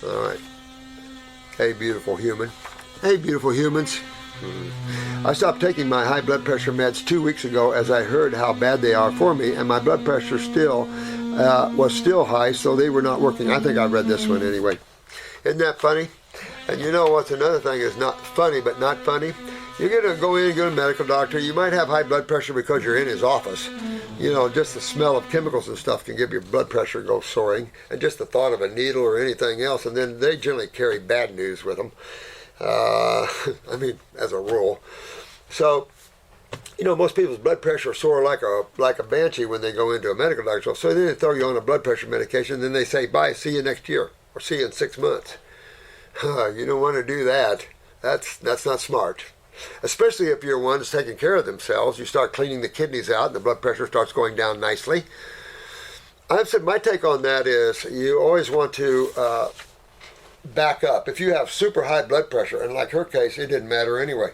Alright. Hey, beautiful human. Hey, beautiful humans. I stopped taking my high blood pressure meds 2 weeks ago as I heard how bad they are for me, and my blood pressure was still high, so they were not working. I think I read this one anyway. Isn't that funny? And you know what's another thing is not funny, but not funny? You're going to go in and go to a medical doctor. You might have high blood pressure because you're in his office. You know, just the smell of chemicals and stuff can give your blood pressure go soaring. And just the thought of a needle or anything else. And then they generally carry bad news with them. I mean, as a rule. So, you know, most people's blood pressure soar like a banshee when they go into a medical doctor. So then they throw you on a blood pressure medication. Then they say, bye, see you next year. Or see you in 6 months. You don't want to do that. That's not smart. Especially if you're one that's taking care of themselves. You start cleaning the kidneys out and the blood pressure starts going down nicely. I've said my take on that is you always want to back up. If you have super high blood pressure, and like her case, it didn't matter anyway.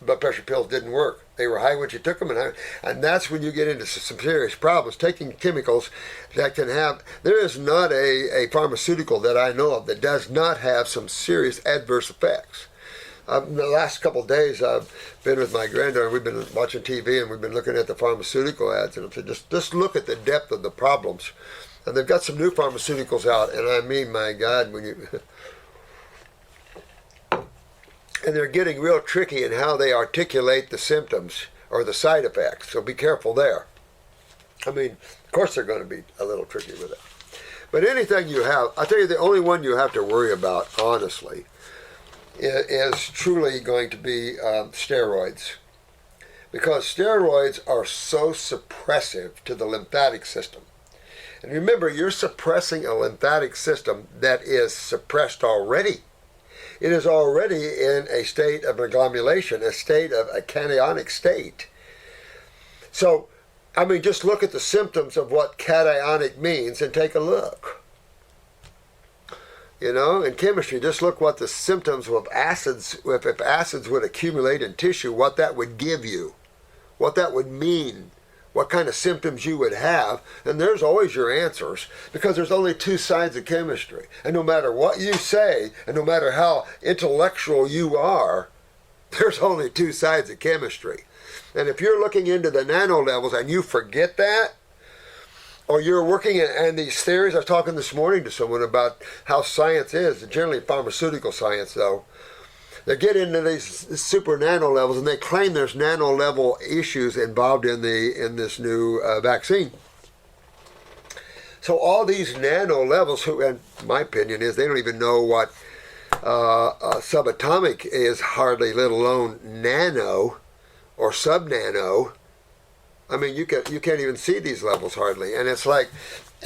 Blood pressure pills didn't work. They were high when she took them, and that's when you get into some serious problems. Taking chemicals that can have, there is not a pharmaceutical that I know of that does not have some serious adverse effects. The last couple of days I've been with my granddaughter, we've been watching TV and we've been looking at the pharmaceutical ads, and I said, just look at the depth of the problems. And they've got some new pharmaceuticals out, and I mean, my God, when you... and they're getting real tricky in how they articulate the symptoms or the side effects, so be careful there. I mean, of course they're going to be a little tricky with it. But anything you have, I'll tell you, the only one you have to worry about, honestly, is truly going to be steroids. Because steroids are so suppressive to the lymphatic system. And remember, you're suppressing a lymphatic system that is suppressed already. It is already in a state of agglomeration, a state of a cationic state. So, I mean, just look at the symptoms of what cationic means and take a look. You know, in chemistry, just look what the symptoms of acids, if acids would accumulate in tissue, what that would give you, what that would mean, what kind of symptoms you would have, and there's always your answers, because there's only two sides of chemistry. And no matter what you say, and no matter how intellectual you are, there's only two sides of chemistry. And if you're looking into the nano levels and you forget that, or you're working in these theories, I was talking this morning to someone about how science is, generally pharmaceutical science though. They get into these super nano levels and they claim there's nano level issues involved in this new vaccine. So all these nano levels, who, in my opinion, is they don't even know what subatomic is hardly, let alone nano or subnano. I mean, you can't even see these levels hardly. And it's like,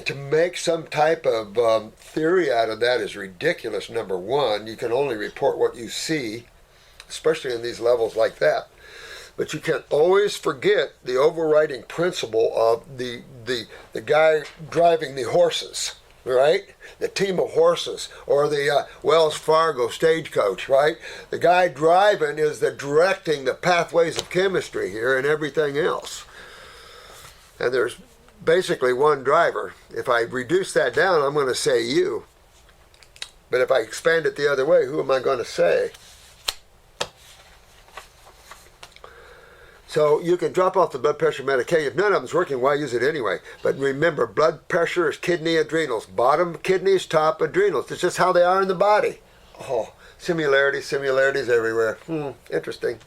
to make some type of theory out of that is ridiculous, number one. You can only report what you see, especially in these levels like that. But you can always forget the overriding principle of the guy driving the horses, right? The team of horses, or the Wells Fargo stagecoach, right? The guy driving is directing the pathways of chemistry here and everything else. And there's basically one driver. If I reduce that down, I'm going to say you. But if I expand it the other way, who am I going to say? So you can drop off the blood pressure medication. If none of them's working, why use it anyway? But remember, blood pressure is kidney adrenals. Bottom kidneys, top adrenals. It's just how they are in the body. Oh, similarities everywhere. Interesting.